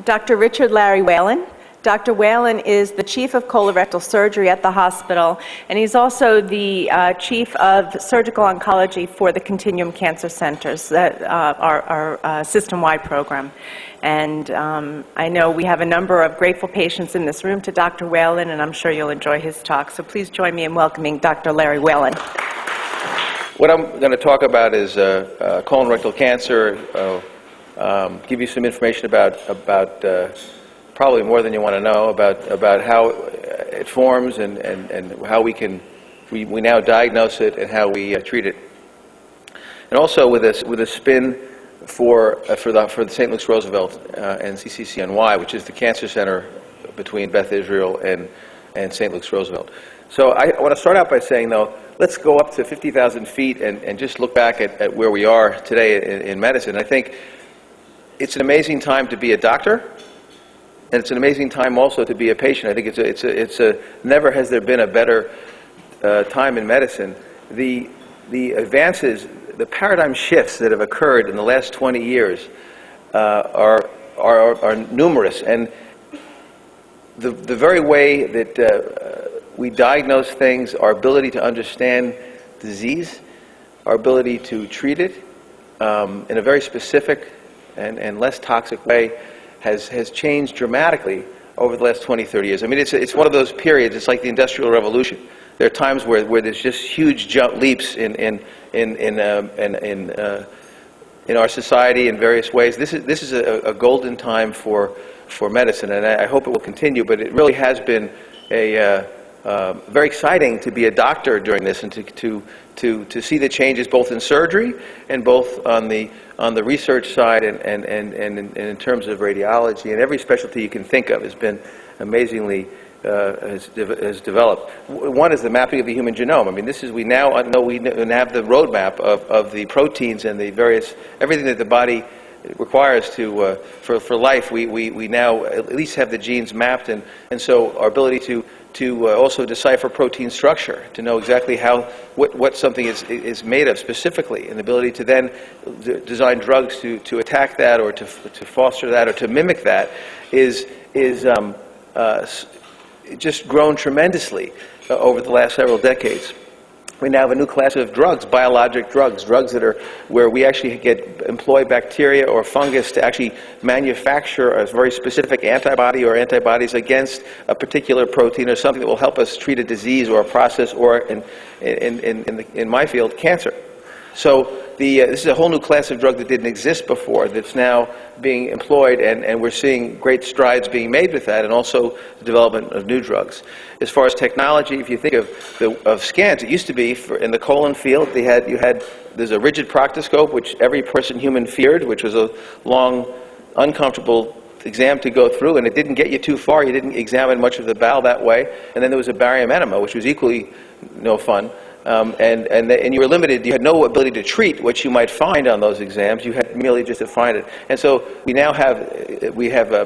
Dr. Richard Larry Whelan. Dr. Whelan is the Chief of Colorectal Surgery at the hospital, and he's also the Chief of Surgical Oncology for the Continuum Cancer Centers, that our system-wide program. And I know we have a number of grateful patients in this room to Dr. Whelan, and I'm sure you'll enjoy his talk. So please join me in welcoming Dr. Larry Whelan. What I'm going to talk about is colorectal cancer, give you some information about probably more than you want to know about how it forms and how we now diagnose it and how we treat it, and also with a spin for the St. Luke's Roosevelt and CCCNY, which is the cancer center between Beth Israel and St. Luke's Roosevelt. So I want to start out by saying, though, let's go up to 50,000 feet and just look back at where we are today in medicine. I think it's an amazing time to be a doctor. And it's an amazing time also to be a patient. I think it's a never has there been a better time in medicine. The advances, the paradigm shifts that have occurred in the last 20 years are numerous, and the very way that we diagnose things, our ability to understand disease, our ability to treat it in a very specific and less toxic way has changed dramatically over the last 20, 30 years. I mean, it's one of those periods. It's like the Industrial Revolution. There are times where there's just huge jump leaps in our society in various ways. This is a golden time for medicine, and I hope it will continue. But it really has been very exciting to be a doctor during this, and to see the changes both in surgery and both on the research side and in terms of radiology, and every specialty you can think of has been amazingly has developed. One is the mapping of the human genome. I mean, we now know we have the roadmap of the proteins and the everything that the body requires for life. We now at least have the genes mapped, and so our ability to also decipher protein structure, to know exactly what something is made of specifically, and the ability to then design drugs to attack that or to foster that or to mimic that is just grown tremendously over the last several decades. We now have a new class of drugs, biologic drugs that are where we actually employ bacteria or fungus to actually manufacture a very specific antibody or antibodies against a particular protein or something that will help us treat a disease or a process, or in my field, cancer. So this is a whole new class of drug that didn't exist before that's now being employed, and we're seeing great strides being made with that, and also the development of new drugs. As far as technology, if you think of scans, it used to be in the colon field, there's a rigid proctoscope, which every human feared, which was a long, uncomfortable exam to go through, and it didn't get you too far. You didn't examine much of the bowel that way. And then there was a barium enema, which was equally no fun. And you were limited. You had no ability to treat what you might find on those exams. You had merely just to find it. And so we now have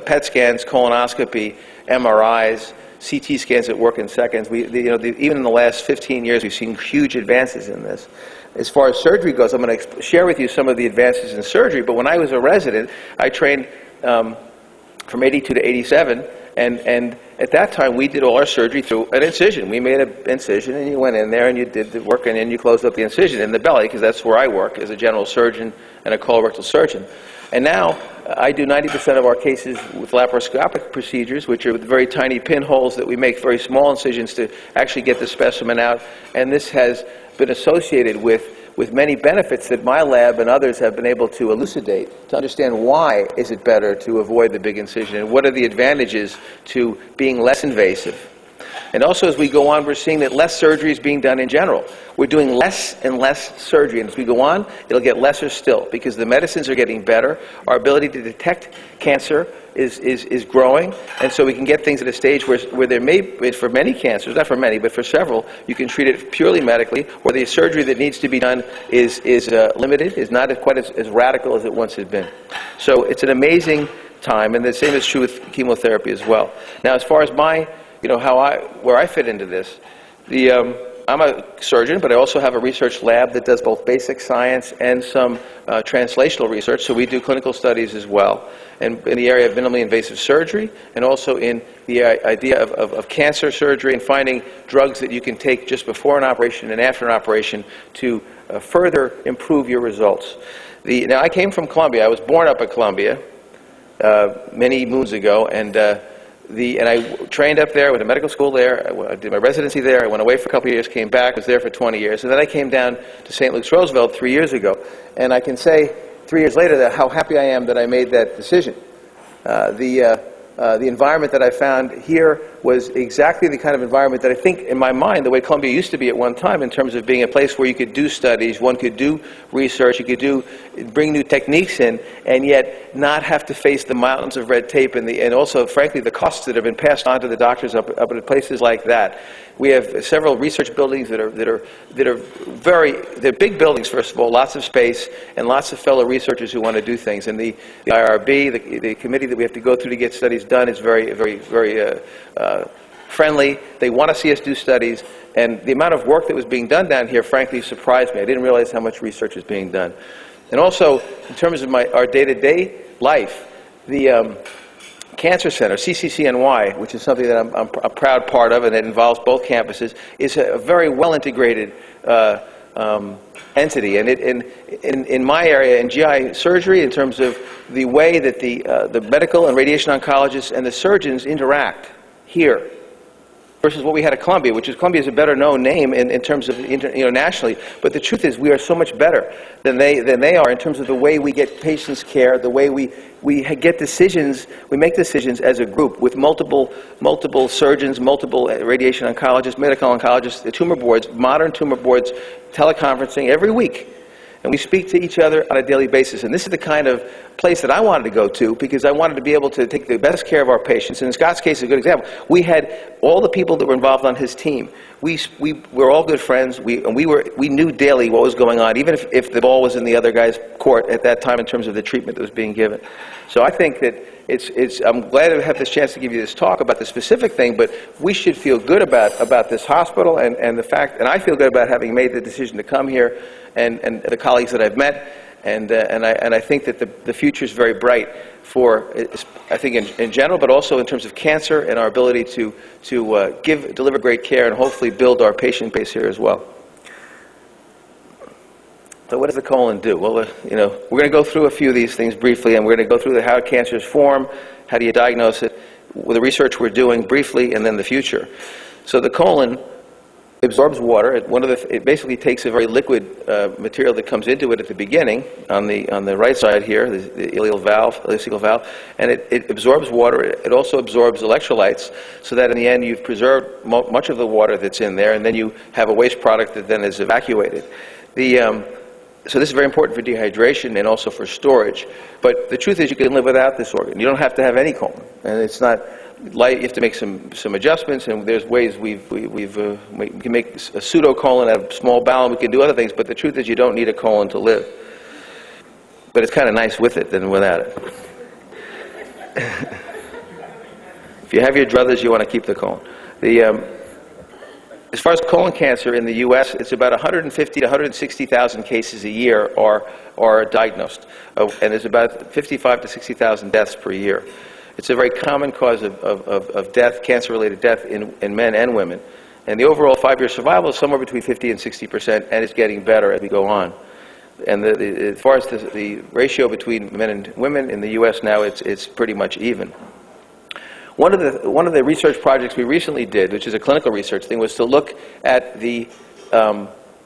PET scans, colonoscopy, MRIs, CT scans that work in seconds. Even in the last 15 years, we've seen huge advances in this. As far as surgery goes, I'm going to share with you some of the advances in surgery. But when I was a resident, I trained from 82 to 87. And at that time, we did all our surgery through an incision. We made an incision, and you went in there, and you did the work, and then you closed up the incision in the belly, because that's where I work as a general surgeon and a colorectal surgeon. And now, I do 90% of our cases with laparoscopic procedures, which are with very tiny pinholes that we make very small incisions to actually get the specimen out. And this has been associated with many benefits that my lab and others have been able to elucidate, to understand why is it better to avoid the big incision, and what are the advantages to being less invasive. And also, as we go on, we're seeing that less surgery is being done in general. We're doing less and less surgery, and as we go on, it'll get lesser still, because the medicines are getting better. Our ability to detect cancer is growing, and so we can get things at a stage where there may be, for many cancers, not for many, but for several, you can treat it purely medically, where the surgery that needs to be done is limited, is not quite as radical as it once had been. So it's an amazing time, and the same is true with chemotherapy as well. Now, as far as where I fit into this, I'm a surgeon, but I also have a research lab that does both basic science and some translational research, so we do clinical studies as well, and in the area of minimally invasive surgery, and also in the idea of cancer surgery and finding drugs that you can take just before an operation and after an operation to further improve your results. Now, I came from Columbia. I was born up at Columbia many moons ago, and I trained up there, went to medical school there, I did my residency there, I went away for a couple of years, came back, was there for 20 years, and then I came down to St. Luke's Roosevelt 3 years ago. And I can say 3 years later that how happy I am that I made that decision. The environment that I found here was exactly the kind of environment that I think, in my mind, the way Columbia used to be at one time in terms of being a place where you could do studies, one could do research, you could bring new techniques in, and yet not have to face the mountains of red tape and also, frankly, the costs that have been passed on to the doctors up at places like that. We have several research buildings that they're big buildings, first of all, lots of space, and lots of fellow researchers who want to do things. And the IRB, the committee that we have to go through to get studies done, is very, very, very friendly. They want to see us do studies, and the amount of work that was being done down here, frankly, surprised me. I didn't realize how much research is being done. And also, in terms of our day-to-day life, the Cancer Center, CCCNY, which is something that I'm a proud part of and that involves both campuses, is a very well-integrated entity. And in my area, in GI surgery, in terms of the way that the medical and radiation oncologists and the surgeons interact here versus what we had at Columbia, Columbia is a better known name in terms of nationally. But the truth is, we are so much better than they are in terms of the way we get patients care, the way we get decisions. We make decisions as a group with multiple surgeons, multiple radiation oncologists, medical oncologists, the tumor boards, modern tumor boards, teleconferencing every week. And we speak to each other on a daily basis. And this is the kind of place that I wanted to go to because I wanted to be able to take the best care of our patients. And in Scott's case is a good example. We had all the people that were involved on his team. We were all good friends. We knew daily what was going on, even if the ball was in the other guy's court at that time in terms of the treatment that was being given. So I think that I'm glad to have this chance to give you this talk about the specific thing, but we should feel good about this hospital and the fact, and I feel good about having made the decision to come here and the colleagues that I've met, and I think that the future is very bright for, I think in general, but also in terms of cancer and our ability to deliver great care and hopefully build our patient base here as well. So what does the colon do? Well, we're going to go through a few of these things briefly, and we're going to go through how cancers form, how do you diagnose it, with the research we're doing briefly, and then the future. So the colon absorbs water. It basically takes a very liquid material that comes into it at the beginning on the right side here, the ileocecal valve, and it absorbs water. It also absorbs electrolytes, so that in the end you've preserved much of the water that's in there, and then you have a waste product that then is evacuated. So this is very important for dehydration and also for storage. But the truth is, you can live without this organ. You don't have to have any colon, and it's not light. You have to make some adjustments, and there's ways we can make a pseudo-colon out of small bowel, and we can do other things, but the truth is you don't need a colon to live. But it's kind of nice with it than without it. If you have your druthers, you want to keep the colon. As far as colon cancer in the U.S., it's about 150 to 160,000 cases a year are diagnosed, and there's about 55 to 60,000 deaths per year. It's a very common cause of death, cancer-related death in men and women. And the overall 5-year survival is somewhere between 50 and 60%, and it's getting better as we go on. And as far as the ratio between men and women in the U.S. now, it's pretty much even. One of the research projects we recently did, which is a clinical research thing, was to look at the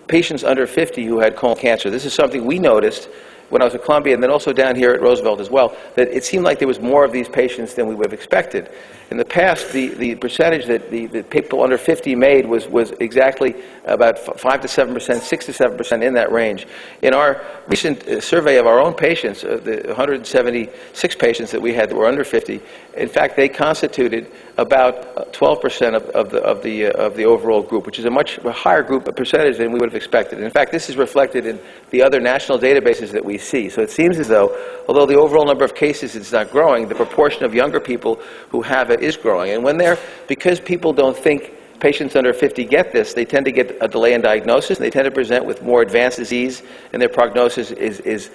patients under 50 who had colon cancer. This is something we noticed when I was at Columbia, and then also down here at Roosevelt as well, that it seemed like there was more of these patients than we would have expected. In the past, the percentage that the people under 50 made was exactly about 5 to 7%, 6 to 7% in that range. In our recent survey of our own patients, the 176 patients that we had that were under 50, in fact, they constituted about 12% of the overall group, which is a much higher group percentage than we would have expected. And in fact, this is reflected in the other national databases that we see. So it seems as though, although the overall number of cases is not growing, the proportion of younger people who have it is growing. And because people don't think patients under 50 get this, they tend to get a delay in diagnosis, and they tend to present with more advanced disease, and their prognosis is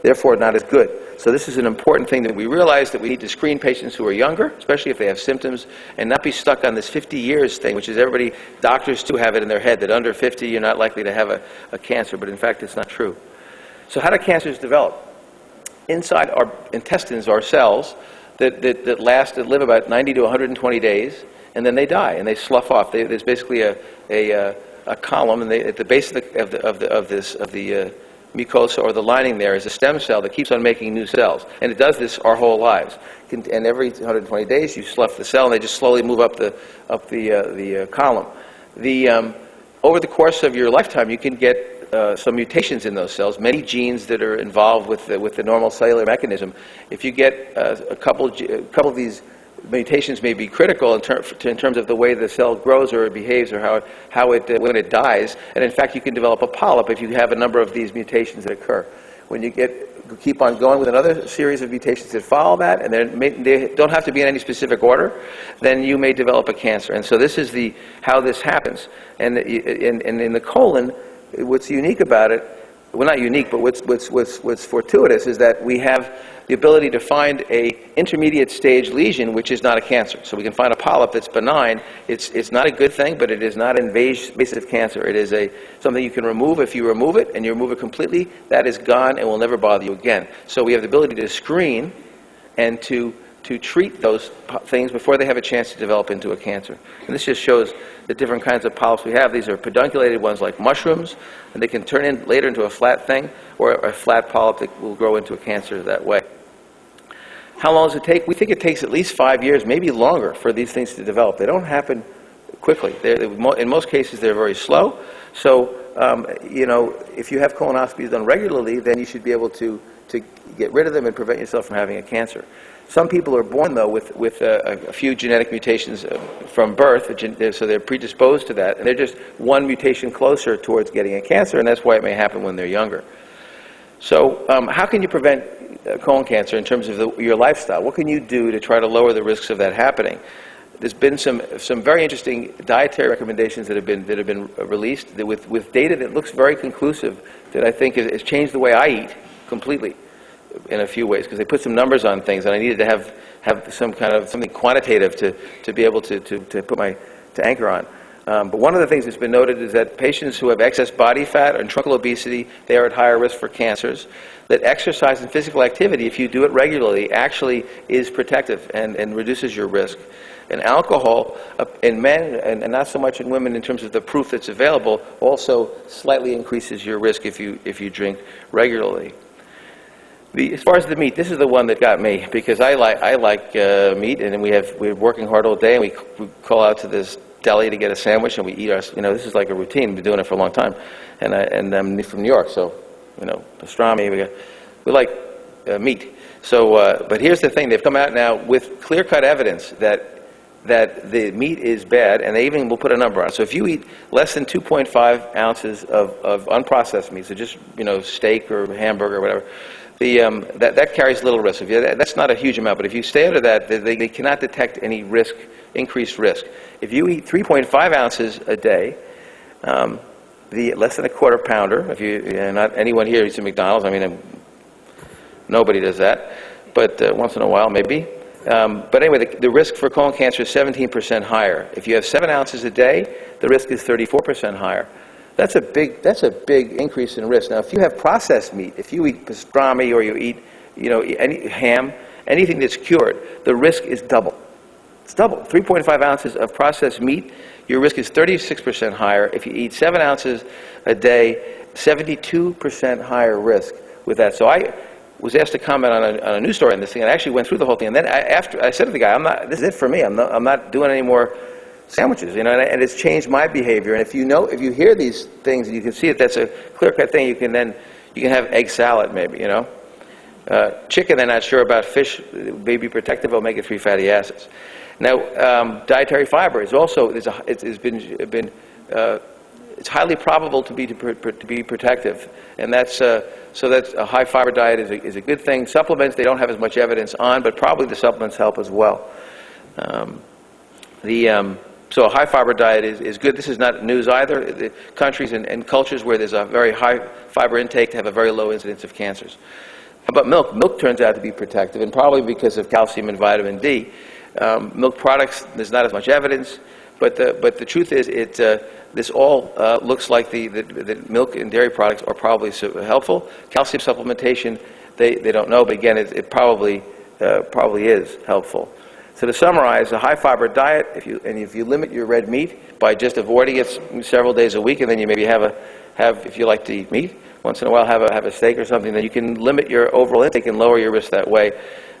therefore not as good. So this is an important thing that we realize, that we need to screen patients who are younger, especially if they have symptoms, and not be stuck on this 50 years thing, which is everybody, doctors too have it in their head that under 50 you're not likely to have a cancer, but in fact it's not true. So how do cancers develop? Inside our intestines are cells that live about 90 to 120 days, and then they die and they slough off. There's basically a column, and at the base of the mucosa, or the lining there, is a stem cell that keeps on making new cells, and it does this our whole lives. And every 120 days, you slough the cell, and they just slowly move up the column. Over the course of your lifetime, you can get some mutations in those cells, many genes that are involved with the normal cellular mechanism. If you get a couple of these mutations, may be critical in terms of the way the cell grows or behaves, or how it when it dies. And in fact, you can develop a polyp if you have a number of these mutations that occur. When you keep on going with another series of mutations that follow that, and they don't have to be in any specific order, then you may develop a cancer. And so this is how this happens. And in the colon, what's unique about it, well, not unique, but what's fortuitous, is that we have the ability to find a intermediate stage lesion which is not a cancer. So we can find a polyp that's benign. It's not a good thing, but it is not invasive cancer. It is something you can remove. If you remove it and you remove it completely, that is gone and will never bother you again. So we have the ability to screen and to treat those things before they have a chance to develop into a cancer. And this just shows the different kinds of polyps we have. These are pedunculated ones like mushrooms, and they can turn later into a flat thing, or a flat polyp that will grow into a cancer that way. How long does it take? We think it takes at least 5 years, maybe longer, for these things to develop. They don't happen quickly. In most cases, they're very slow. So, if you have colonoscopies done regularly, then you should be able to get rid of them and prevent yourself from having a cancer. Some people are born, though, with a few genetic mutations from birth, so they're predisposed to that, and they're just one mutation closer towards getting a cancer, and that's why it may happen when they're younger. So how can you prevent colon cancer in terms of your lifestyle? What can you do to try to lower the risks of that happening? There's been some very interesting dietary recommendations that have been released with data that looks very conclusive, that I think has changed the way I eat completely in a few ways, because they put some numbers on things, and I needed to have something quantitative to be able to anchor on. But one of the things that's been noted is that patients who have excess body fat and truncal obesity, they are at higher risk for cancers. That exercise and physical activity, if you do it regularly, actually is protective and reduces your risk. And alcohol in men, and not so much in women in terms of the proof that's available, also slightly increases your risk if you drink regularly. As far as the meat, this is the one that got me, because I like meat, and we're working hard all day, and we call out to this deli to get a sandwich, and we eat our. This is like a routine. We've been doing it for a long time, and I'm from New York, so pastrami. We like meat. So, but here's the thing: they've come out now with clear-cut evidence that the meat is bad, and they even will put a number on it. So if you eat less than 2.5 ounces of unprocessed meat, so just steak or hamburger or whatever. That carries little risk. That's not a huge amount, but if you stay under that, they cannot detect any increased risk. If you eat 3.5 ounces a day, less than a quarter pounder, not anyone here eats at McDonald's, nobody does that, but once in a while maybe. But anyway, the risk for colon cancer is 17% higher. If you have 7 ounces a day, the risk is 34% higher. That's a big increase in risk. Now, if you have processed meat, if you eat pastrami or you eat, any ham, anything that's cured, the risk is double. It's double. 3.5 ounces of processed meat, your risk is 36% higher. If you eat 7 ounces a day, 72% higher risk with that. So I was asked to comment on a news story on this thing, and I actually went through the whole thing. And then after I said to the guy, this is it for me. I'm not doing any more sandwiches, and it's changed my behavior. And if you hear these things and you can see it, that's a clear-cut thing. You can have egg salad, maybe. Chicken, they're not sure about. Fish may be protective. It'll make it free fatty acids. Now, dietary fiber is also it's highly probable to be protective, and that's a high fiber diet is a good thing. Supplements, they don't have as much evidence on, but probably the supplements help as well. So a high-fiber diet is good. This is not news either. The countries and cultures where there's a very high fiber intake have a very low incidence of cancers. How about milk? Milk turns out to be protective, and probably because of calcium and vitamin D. Milk products, there's not as much evidence, but the truth is this all looks like the milk and dairy products are probably helpful. Calcium supplementation, they don't know, but again, it probably is helpful. So to summarize, a high-fiber diet, if you limit your red meat by just avoiding it several days a week, and then you maybe have, if you like to eat meat, once in a while have a steak or something, then you can limit your overall intake and lower your risk that way.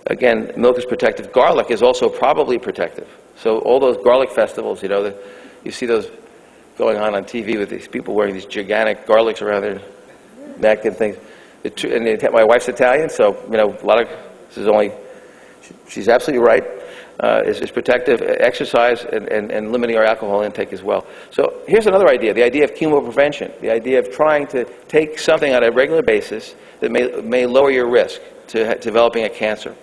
Again, milk is protective. Garlic is also probably protective. So all those garlic festivals, you see those going on TV with these people wearing these gigantic garlics around their neck and things. My wife's Italian, so a lot of this is only. She's absolutely right. Is protective. Exercise and limiting our alcohol intake as well. So here's another idea: the idea of chemoprevention, the idea of trying to take something on a regular basis that may lower your risk to developing a cancer.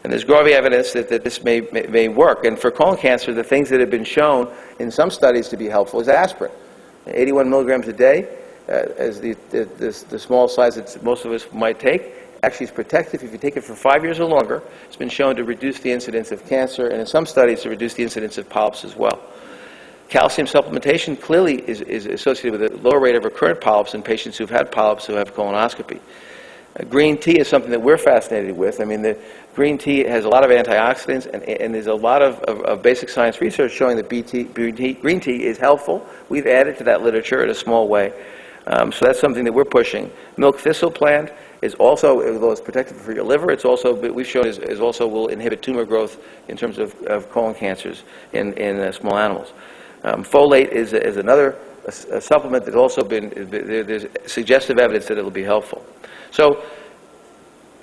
And there's growing evidence that this may work. And for colon cancer, the things that have been shown in some studies to be helpful is aspirin. 81 milligrams a day, as the small size that most of us might take, actually is protective. If you take it for 5 years or longer, it's been shown to reduce the incidence of cancer, and in some studies to reduce the incidence of polyps as well. Calcium supplementation clearly is associated with a lower rate of recurrent polyps in patients who've had polyps who have colonoscopy. Green tea is something that we're fascinated with. I mean, the green tea has a lot of antioxidants, and there's a lot of basic science research showing that green tea is helpful. We've added to that literature in a small way. So that's something that we're pushing. Milk thistle plant is also, although it's protective for your liver, it's also, we've shown is also will inhibit tumor growth in terms of colon cancers in small animals. Folate is another a supplement that's also there's suggestive evidence that it'll be helpful. So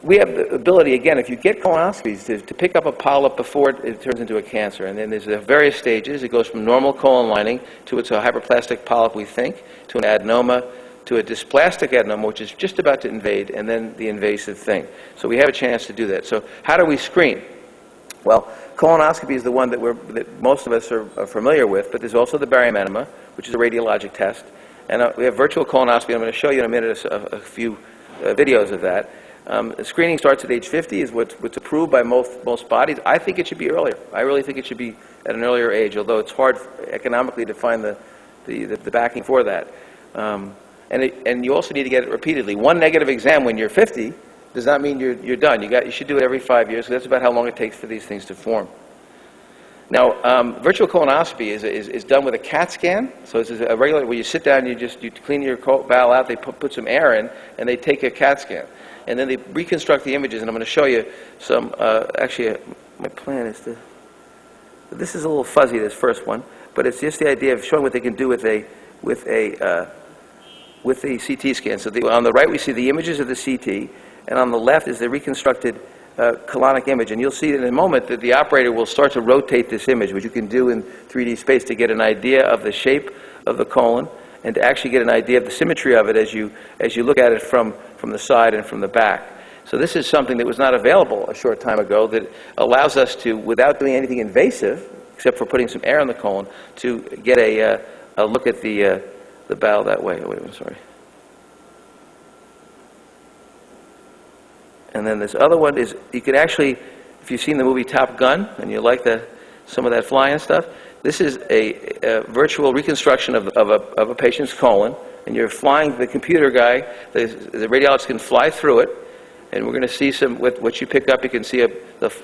we have the ability, again, if you get colonoscopies, to pick up a polyp before it turns into a cancer. And then there's various stages. It goes from normal colon lining to a hyperplastic polyp, we think, to an adenoma, to a dysplastic adenoma, which is just about to invade, and then the invasive thing. So we have a chance to do that. So how do we screen? Well, colonoscopy is the one that most of us are familiar with, but there's also the barium enema, which is a radiologic test. And we have virtual colonoscopy. I'm going to show you in a minute a few videos of that. Screening starts at age 50 is what's approved by most bodies. I think it should be earlier. I really think it should be at an earlier age, although it's hard economically to find the backing for that. And you also need to get it repeatedly. One negative exam when you're 50 does not mean you're done. You should do it every 5 years, because that's about how long it takes for these things to form. Now, virtual colonoscopy is done with a CAT scan. So this is a regular where you sit down, you clean your bowel out, they put some air in, and they take a CAT scan. And then they reconstruct the images, and I'm going to show you some, actually, my plan is to, this is a little fuzzy, this first one, but it's just the idea of showing what they can do with the CT scan. So on the right, we see the images of the CT, and on the left is the reconstructed colonic image. And you'll see in a moment that the operator will start to rotate this image, which you can do in 3D space to get an idea of the shape of the colon and to actually get an idea of the symmetry of it as you look at it from the side and from the back. So this is something that was not available a short time ago that allows us to, without doing anything invasive, except for putting some air in the colon, to get a look at the bowel that way. Oh, wait a minute, sorry. And then this other one is, you can actually, if you've seen the movie Top Gun and you like some of that flying stuff, this is a virtual reconstruction of a patient's colon, and you're flying the computer guy, the radiologist can fly through it, and we're going to see some, with what you pick up, you can see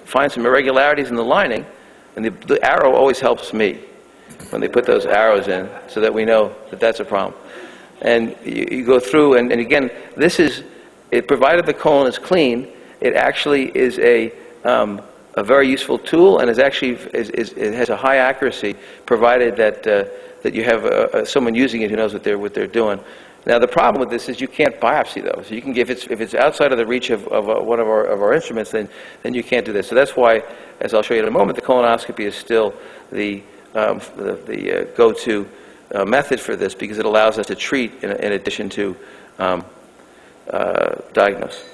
find some irregularities in the lining, and the arrow always helps me when they put those arrows in, so that we know that that's a problem. And you go through, and again, this is, provided the colon is clean, it actually is a very useful tool, and is actually it has a high accuracy, provided that you have someone using it who knows what they're doing. Now the problem with this is you can't biopsy those. So you can if it's outside of the reach of one of our instruments, then you can't do this. So that's why, as I'll show you in a moment, the colonoscopy is still the go-to method for this, because it allows us to treat in addition to diagnose.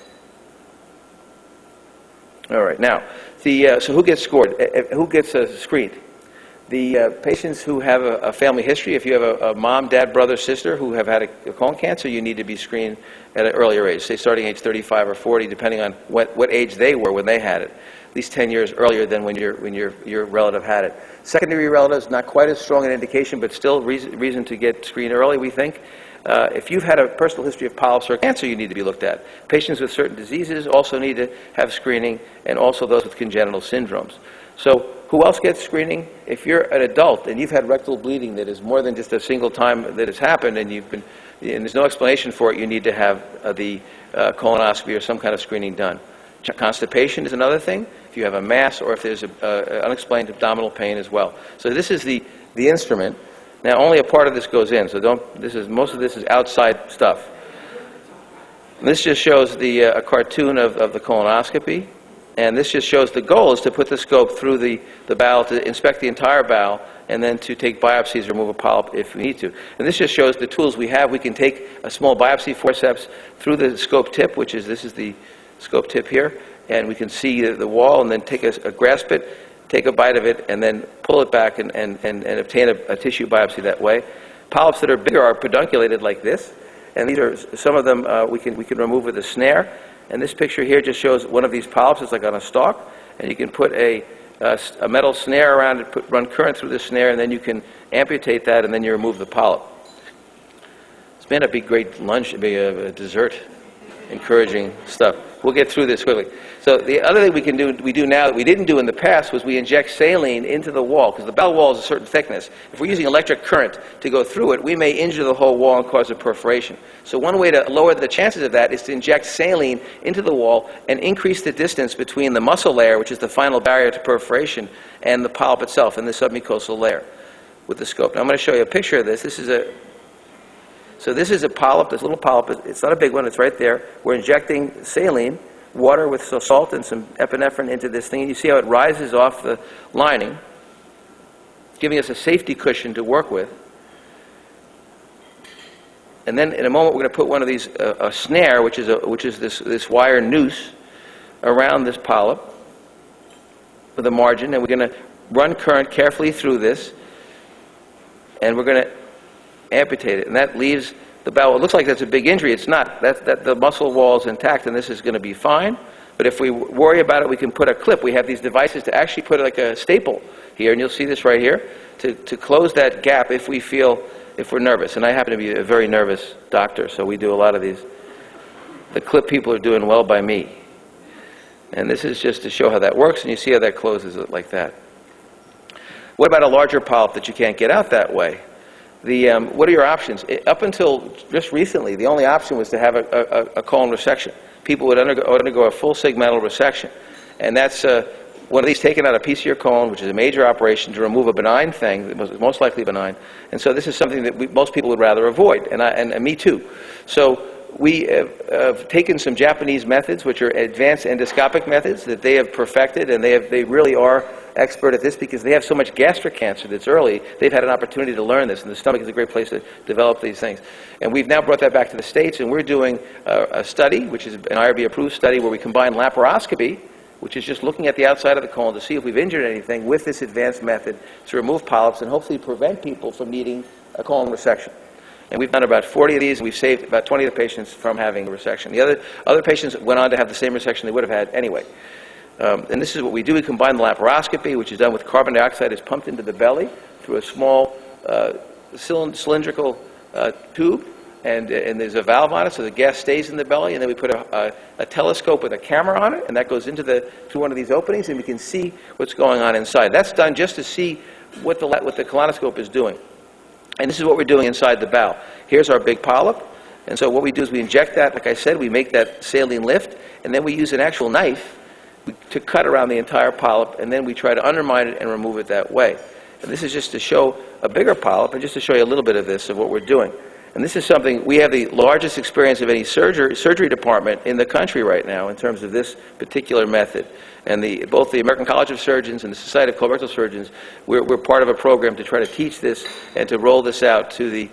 All right, now, so who gets scored? Who gets screened? The patients who have a family history, if you have a mom, dad, brother, sister who have had a colon cancer, you need to be screened at an earlier age, say starting age 35 or 40, depending on what age they were when they had it. At least 10 years earlier than when your relative had it. Secondary relatives, not quite as strong an indication, but still reason to get screened early, we think. If you've had a personal history of polyps or cancer, you need to be looked at. Patients with certain diseases also need to have screening, and also those with congenital syndromes. So who else gets screening? If you're an adult and you've had rectal bleeding that is more than just a single time that it's happened, and there's no explanation for it, you need to have the colonoscopy or some kind of screening done. Constipation is another thing, if you have a mass or if there's unexplained abdominal pain as well. So this is the instrument. Now only a part of this goes in, so most of this is outside stuff. And this just shows a cartoon of the colonoscopy, and this just shows the goal is to put the scope through the bowel to inspect the entire bowel, and then to take biopsies or remove a polyp if we need to. And this just shows the tools we have. We can take a small biopsy forceps through the scope tip, this is the scope tip here, and we can see the wall, and then grasp it, take a bite of it, and then pull it back and obtain a tissue biopsy that way. Polyps that are bigger are pedunculated like this, and these are some of them we can remove with a snare. And this picture here just shows one of these polyps. It's like on a stalk, and you can put a metal snare around it, run current through the snare, and then you can amputate that, and then you remove the polyp. This may not be great lunch, it'd be a dessert. Encouraging stuff. We'll get through this quickly. So the other thing we do now that we didn't do in the past was we inject saline into the wall, because the bowel wall is a certain thickness. If we're using electric current to go through it, we may injure the whole wall and cause a perforation. So one way to lower the chances of that is to inject saline into the wall and increase the distance between the muscle layer, which is the final barrier to perforation, and the polyp itself in the submucosal layer with the scope. Now I'm going to show you a picture of this. This is a polyp, this little polyp. It's not a big one, it's right there. We're injecting saline, water with some salt and some epinephrine into this thing, and you see how it rises off the lining, giving us a safety cushion to work with. And then in a moment we're going to put one of these, a snare, which is this wire noose around this polyp with a margin, and we're going to run current carefully through this, and we're going to amputate it, and that leaves the bowel. It looks like that's a big injury. It's not. The muscle wall is intact, and this is going to be fine. But if we worry about it, we can put a clip. We have these devices to actually put like a staple here, and you'll see this right here, to close that gap if we're nervous. And I happen to be a very nervous doctor, so we do a lot of these. The clip people are doing well by me. And this is just to show how that works, and you see how that closes it like that. What about a larger polyp that you can't get out that way? What are your options? Up until just recently, the only option was to have a colon resection. People would undergo a full segmental resection. And that's one of these taken out a piece of your colon, which is a major operation to remove a benign thing, most likely benign. And so this is something that most people would rather avoid, and me too. So we have taken some Japanese methods, which are advanced endoscopic methods that they have perfected, and they really are expert at this because they have so much gastric cancer that's early. They've had an opportunity to learn this, and the stomach is a great place to develop these things. And we've now brought that back to the States, and we're doing a study, which is an IRB-approved study, where we combine laparoscopy, which is just looking at the outside of the colon to see if we've injured anything, with this advanced method to remove polyps and hopefully prevent people from needing a colon resection. And we've done about 40 of these, and we've saved about 20 of the patients from having a resection. The other patients went on to have the same resection they would have had anyway. And this is what we do. We combine the laparoscopy, which is done with carbon dioxide, is pumped into the belly through a small cylindrical tube, and there's a valve on it so the gas stays in the belly, and then we put a telescope with a camera on it, and that goes through one of these openings, and we can see what's going on inside. That's done just to see what the colonoscope is doing. And this is what we're doing inside the bowel. Here's our big polyp, and so what we do is we inject that, like I said, we make that saline lift, and then we use an actual knife to cut around the entire polyp, and then we try to undermine it and remove it that way. And this is just to show a bigger polyp, and just to show you a little bit of this, of what we're doing. And this is something, we have the largest experience of any surgery department in the country right now in terms of this particular method. And both the American College of Surgeons and the Society of Colorectal Surgeons, we're part of a program to try to teach this and to roll this out to the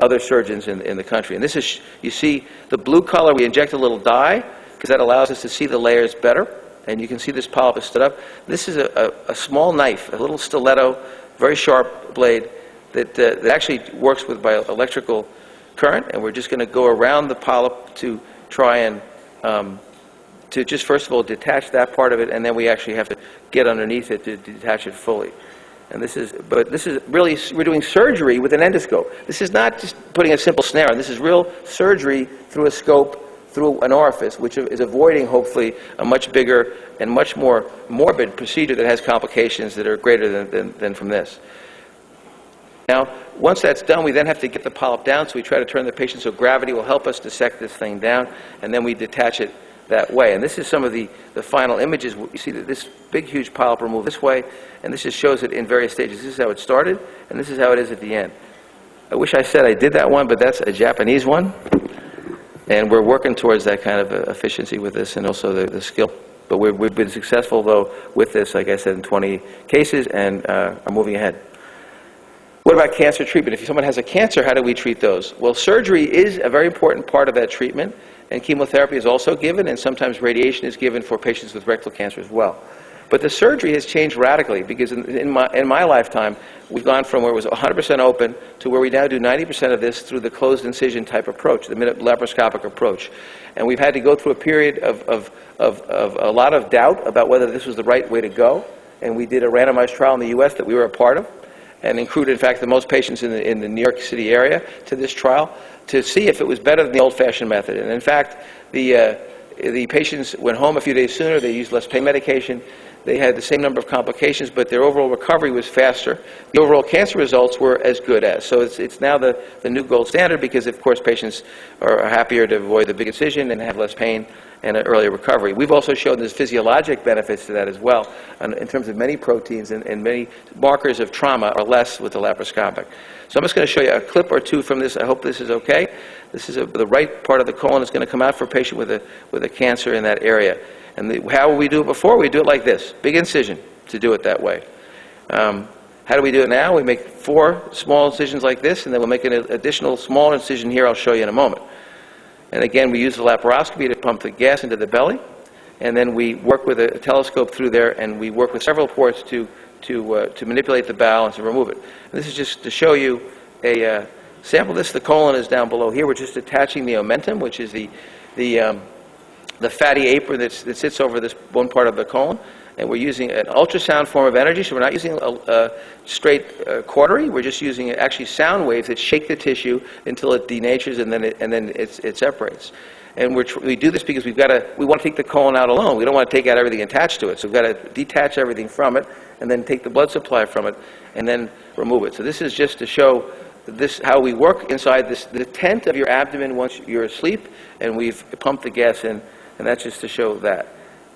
other surgeons in the country. And this is, you see the blue color, we inject a little dye, because that allows us to see the layers better. and you can see this polyp is stood up. This is a small knife, a little stiletto, very sharp blade that actually works by electrical current, and we're just going to go around the polyp to try and to just first of all detach that part of it, and then we actually have to get underneath it to detach it fully. And this is really, we're doing surgery with an endoscope. This is not just putting a simple snare on. This is real surgery through a scope, through an orifice, which is avoiding, hopefully, a much bigger and much more morbid procedure that has complications that are greater than from this. Now, once that's done, we then have to get the polyp down, so we try to turn the patient so gravity will help us dissect this thing down, and then we detach it that way. And this is some of the final images. You see that this big, huge polyp removed this way, and this just shows it in various stages. This is how it started, and this is how it is at the end. I wish I said I did that one, but that's a Japanese one. And we're working towards that kind of efficiency with this and also the skill. But we've been successful, though, with this, like I said, in 20 cases and are moving ahead. What about cancer treatment? If someone has a cancer, how do we treat those? Well, surgery is a very important part of that treatment, and chemotherapy is also given, and sometimes radiation is given for patients with rectal cancer as well. But the surgery has changed radically because in my lifetime, we've gone from where it was 100% open to where we now do 90% of this through the closed incision type approach, the laparoscopic approach. And we've had to go through a period of a lot of doubt about whether this was the right way to go. And we did a randomized trial in the U.S. that we were a part of and included, in fact, the most patients in the New York City area to this trial to see if it was better than the old-fashioned method. And in fact, the patients went home a few days sooner. They used less pain medication. They had the same number of complications, but their overall recovery was faster. The overall cancer results were as good as. So it's now the new gold standard because, of course, patients are happier to avoid the big incision and have less pain and an earlier recovery. We've also shown there's physiologic benefits to that as well in terms of many proteins and many markers of trauma are less with the laparoscopic. So I'm just going to show you a clip or two from this. I hope this is okay. This is the right part of the colon is going to come out for a patient with a cancer in that area. And how we do it before? We do it like this, big incision to do it that way. How do we do it now? We make 4 small incisions like this, and then we'll make an additional small incision here I'll show you in a moment. And again, we use the laparoscopy to pump the gas into the belly, and then we work with a telescope through there, and we work with several ports to manipulate the bowel and to remove it. And this is just to show you a sample. The colon is down below here. We're just attaching the omentum, which is the fatty apron that sits over this one part of the colon, and we're using an ultrasound form of energy, so we're not using a straight cautery. We're just using actually sound waves that shake the tissue until it denatures and then it separates. And we do this because we want to take the colon out alone. We don't want to take out everything attached to it, so we've got to detach everything from it and then take the blood supply from it and then remove it. So this is just to show how we work inside the tent of your abdomen once you're asleep, and we've pumped the gas in. And that's just to show that.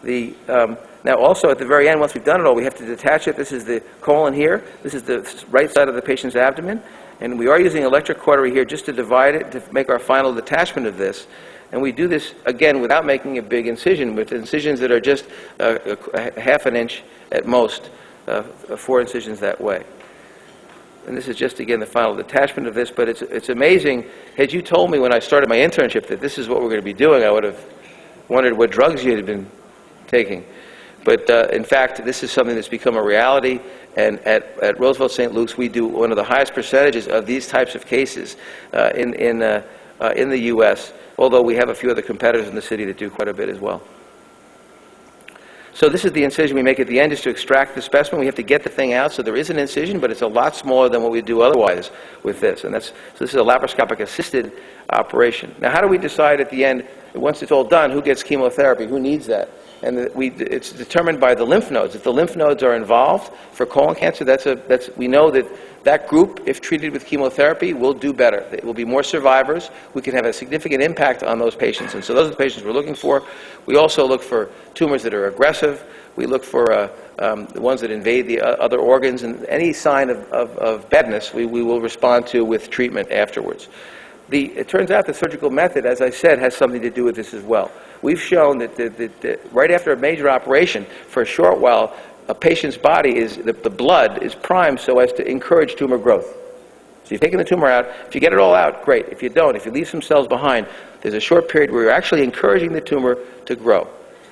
Now also at the very end, once we've done it all, we have to detach it. This is the colon here. This is the right side of the patient's abdomen. And we are using electric cautery here just to divide it, to make our final detachment of this. And we do this, again, without making a big incision, with incisions that are just a half an inch at most, 4 incisions that way. And this is just, again, the final detachment of this. But it's amazing. Had you told me when I started my internship that this is what we're going to be doing, I would have wondered what drugs you had been taking. But in fact, this is something that's become a reality, and at Roosevelt St. Luke's, we do one of the highest percentages of these types of cases in the U.S., although we have a few other competitors in the city that do quite a bit as well. So this is the incision we make at the end, just to extract the specimen. We have to get the thing out, so there is an incision, but it's a lot smaller than what we do otherwise with this. And so this is a laparoscopic assisted operation. Now, how do we decide at the end, once it's all done, who gets chemotherapy, who needs that? And it's determined by the lymph nodes. If the lymph nodes are involved for colon cancer, we know that group, if treated with chemotherapy, will do better. It will be more survivors. We can have a significant impact on those patients. And so those are the patients we're looking for. We also look for tumors that are aggressive. We look for the ones that invade the other organs. And any sign of badness, we will respond to with treatment afterwards. It turns out the surgical method, as I said, has something to do with this as well. We've shown that right after a major operation, for a short while, a patient's body the blood is primed so as to encourage tumor growth. So you've taken the tumor out. If you get it all out, great. If you don't, if you leave some cells behind, there's a short period where you're actually encouraging the tumor to grow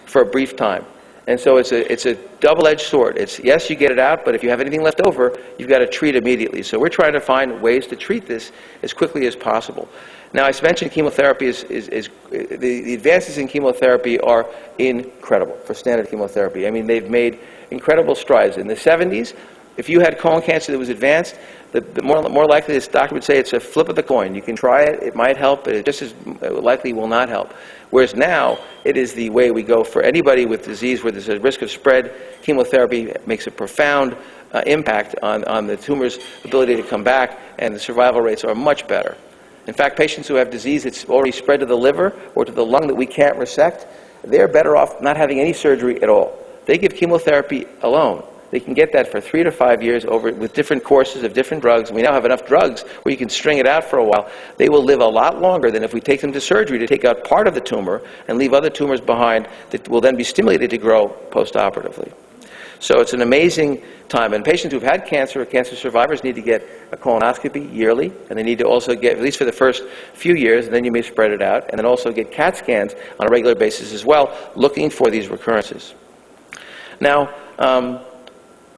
for a brief time. And so it's a double-edged sword. It's, yes, you get it out, but if you have anything left over, you've got to treat immediately. So we're trying to find ways to treat this as quickly as possible. Now, I mentioned chemotherapy the advances in chemotherapy are incredible for standard chemotherapy. I mean, they've made incredible strides. In the 70s, if you had colon cancer that was advanced, the more likely this doctor would say it's a flip of the coin. You can try it, it might help, but it just as likely will not help. Whereas now, it is the way we go for anybody with disease where there's a risk of spread. Chemotherapy makes a profound impact on the tumor's ability to come back, and the survival rates are much better. In fact, patients who have disease that's already spread to the liver or to the lung that we can't resect, they're better off not having any surgery at all. They give chemotherapy alone. They can get that for 3 to 5 years with different courses of different drugs. We now have enough drugs where you can string it out for a while. They will live a lot longer than if we take them to surgery to take out part of the tumor and leave other tumors behind that will then be stimulated to grow postoperatively. So it's an amazing time. And patients who've had cancer or cancer survivors need to get a colonoscopy yearly, and they need to also get, at least for the first few years, and then you may spread it out, and then also get CAT scans on a regular basis as well, looking for these recurrences. Now,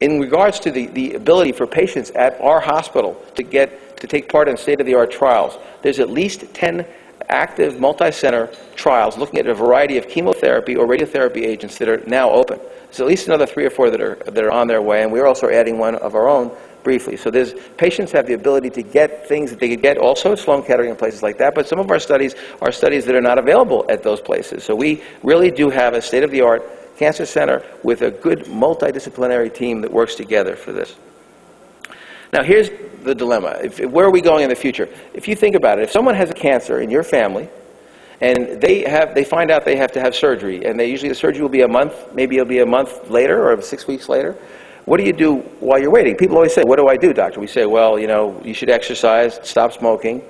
in regards to the ability for patients at our hospital to take part in state-of-the-art trials, there's at least 10 active multi-center trials looking at a variety of chemotherapy or radiotherapy agents that are now open. There's at least another 3 or 4 that are on their way, and we're also adding one of our own briefly. So patients have the ability to get things that they could get also at Sloan Kettering and places like that, but some of our studies are studies that are not available at those places. So we really do have a state-of-the-art cancer center with a good multidisciplinary team that works together for this. Now here's the dilemma. Where are we going in the future? If you think about it, if someone has a cancer in your family and they find out they have to have surgery, and usually the surgery will be a month, maybe it'll be a month later or 6 weeks later, what do you do while you're waiting? People always say, what do I do, doctor? We say, well, you should exercise, stop smoking,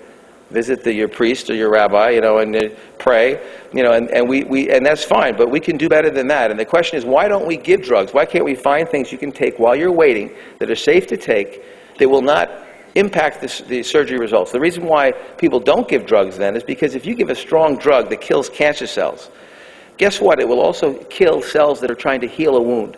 visit your priest or your rabbi, and pray, and that's fine, but we can do better than that. And the question is, why don't we give drugs? Why can't we find things you can take while you're waiting that are safe to take, that will not impact the surgery results? The reason why people don't give drugs then is because if you give a strong drug that kills cancer cells, guess what? It will also kill cells that are trying to heal a wound.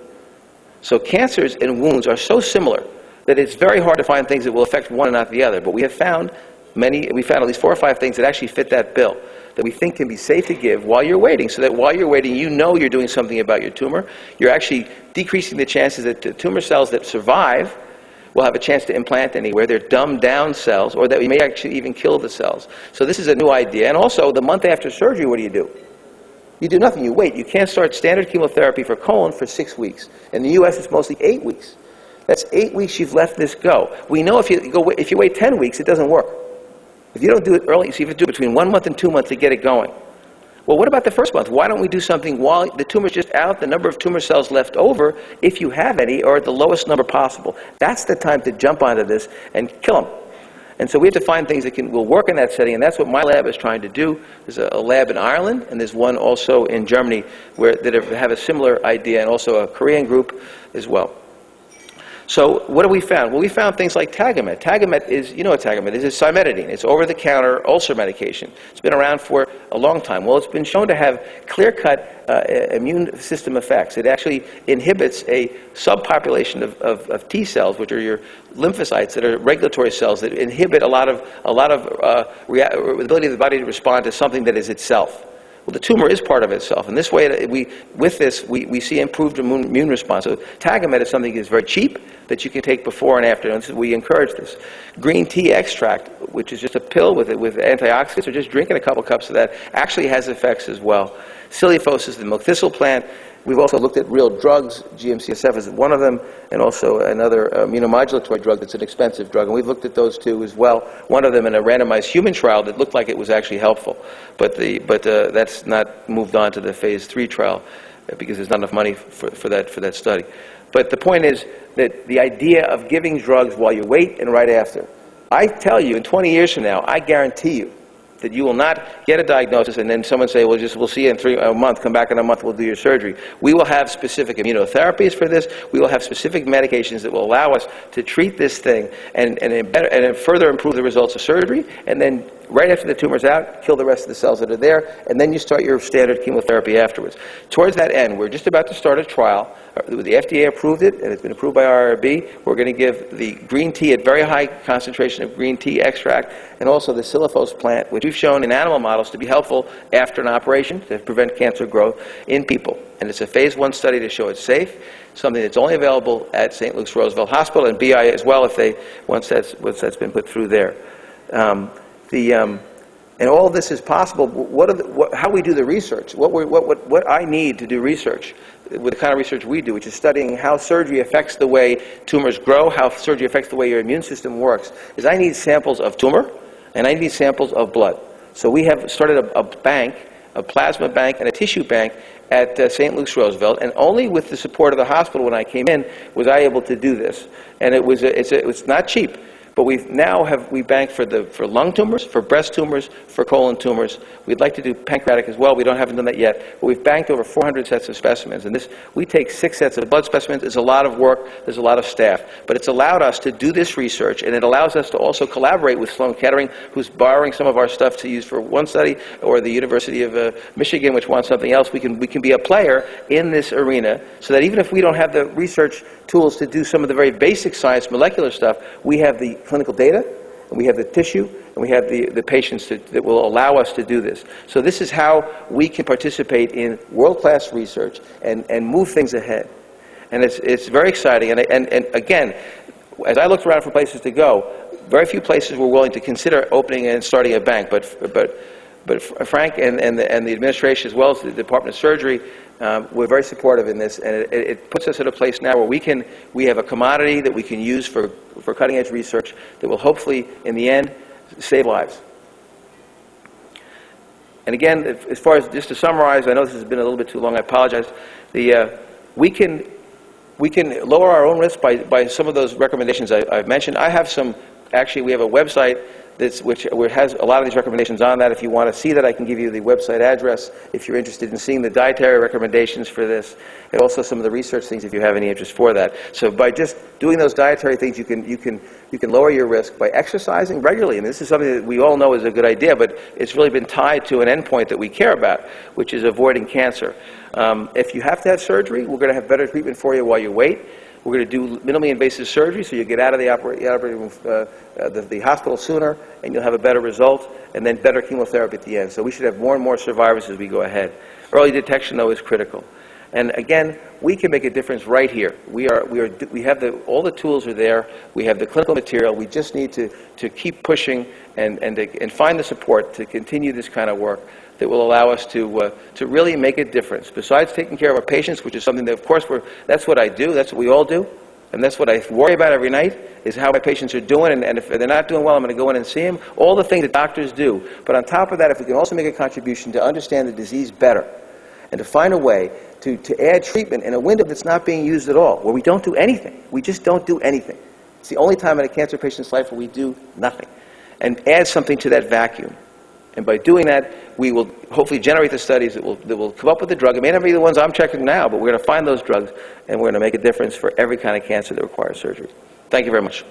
So cancers and wounds are so similar that it's very hard to find things that will affect one and not the other. But we have found at least 4 or 5 things that actually fit that bill that we think can be safe to give while you're waiting, so that while you're waiting, you're doing something about your tumor. You're actually decreasing the chances that the tumor cells that survive will have a chance to implant anywhere. They're dumbed down cells, or that we may actually even kill the cells. So this is a new idea. And also, the month after surgery, what do? You do nothing. You wait. You can't start standard chemotherapy for colon for 6 weeks. In the U.S., it's mostly 8 weeks. That's 8 weeks you've let this go. We know if you wait 10 weeks, it doesn't work. If you don't do it early, so you have to do it between 1 month and 2 months to get it going. Well, what about the first month? Why don't we do something while the tumor's just out, the number of tumor cells left over, if you have any, are at the lowest number possible? That's the time to jump onto this and kill them. And so we have to find things that will work in that setting, and that's what my lab is trying to do. There's a lab in Ireland, and there's one also in Germany that have a similar idea, and also a Korean group as well. So what have we found? Well, we found things like Tagamet. Tagamet is, you know what Tagamet is? It's cimetidine. It's over-the-counter ulcer medication. It's been around for a long time. Well, it's been shown to have clear-cut immune system effects. It actually inhibits a subpopulation of T cells, which are your lymphocytes, that are regulatory cells that inhibit a lot of ability of the body to respond to something that is itself. Well, the tumor is part of itself, and this way, we see improved immune response. So Tagamet is something that's very cheap, that you can take before and after, and we encourage this. Green tea extract, which is just a pill with antioxidants, or just drinking a couple cups of that, actually has effects as well. Siliphosis is the milk thistle plant. We've also looked at real drugs. GM-CSF is one of them, and also another immunomodulatory drug that's an expensive drug. And we've looked at those two as well. One of them in a randomized human trial that looked like it was actually helpful. But that's not moved on to the phase 3 trial because there's not enough money for that study. But the point is that the idea of giving drugs while you wait and right after. I tell you, in 20 years from now, I guarantee you, that you will not get a diagnosis and then someone say, well, we'll see you in a month, come back in a month, we'll do your surgery. We will have specific immunotherapies for this. We will have specific medications that will allow us to treat this thing and further improve the results of surgery, and then right after the tumor's out, kill the rest of the cells that are there, and then you start your standard chemotherapy afterwards. Towards that end, we're just about to start a trial. The FDA approved it, and it's been approved by IRB. We're going to give the green tea at very high concentration of green tea extract, and also the xylifos plant, which we've shown in animal models to be helpful after an operation to prevent cancer growth in people. And it's a phase 1 study to show it's safe, something that's only available at St. Luke's Roosevelt Hospital and BI as well, if they once that's been put through there. And all of this is possible. How we do the research, what I need to do research, with the kind of research we do, which is studying how surgery affects the way tumors grow, how surgery affects the way your immune system works, is I need samples of tumor and I need samples of blood. So we have started a bank, a plasma bank and a tissue bank at St. Luke's Roosevelt, and only with the support of the hospital when I came in was I able to do this. And it was not cheap. But we bank for lung tumors, for breast tumors, for colon tumors. We'd like to do pancreatic as well. We haven't done that yet. But we've banked over 400 sets of specimens. And we take 6 sets of blood specimens. It's a lot of work. There's a lot of staff. But it's allowed us to do this research, and it allows us to also collaborate with Sloan Kettering, who's borrowing some of our stuff to use for one study, or the University of Michigan, which wants something else. We can be a player in this arena, so that even if we don't have the research tools to do some of the very basic science, molecular stuff, we have the clinical data, and we have the tissue, and we have the patients that will allow us to do this. So this is how we can participate in world-class research and move things ahead. And it's very exciting. And again, as I looked around for places to go, very few places were willing to consider opening and starting a bank. But Frank and the administration, as well as the Department of Surgery, we're very supportive in this, and it puts us at a place now where we have a commodity that we can use for cutting-edge research that will hopefully, in the end, save lives. And again, as far as, just to summarize, I know this has been a little bit too long, I apologize. We can lower our own risk by some of those recommendations I've mentioned. Actually, we have a website which has a lot of these recommendations on that. If you want to see that, I can give you the website address if you're interested in seeing the dietary recommendations for this, and also some of the research things if you have any interest for that. So by just doing those dietary things, you can lower your risk by exercising regularly. And this is something that we all know is a good idea, but it's really been tied to an endpoint that we care about, which is avoiding cancer. If you have to have surgery, we're going to have better treatment for you while you wait. We're going to do minimally invasive surgery, so you get out of the operating room, the hospital sooner, and you'll have a better result, and then better chemotherapy at the end. So we should have more and more survivors as we go ahead. Early detection, though, is critical. And again, we can make a difference right here. We have all the tools are there. We have the clinical material. We just need to keep pushing and find the support to continue this kind of work that will allow us to really make a difference. Besides taking care of our patients, which is something that, of course, that's what I do, that's what we all do, and that's what I worry about every night, is how my patients are doing, and if they're not doing well, I'm going to go in and see them, all the things that doctors do. But on top of that, if we can also make a contribution to understand the disease better, and to find a way to add treatment in a window that's not being used at all, where we don't do anything. We just don't do anything. It's the only time in a cancer patient's life where we do nothing, and add something to that vacuum. And by doing that, we will hopefully generate the studies that will come up with the drug. It may not be the ones I'm checking now, but we're going to find those drugs, and we're going to make a difference for every kind of cancer that requires surgery. Thank you very much.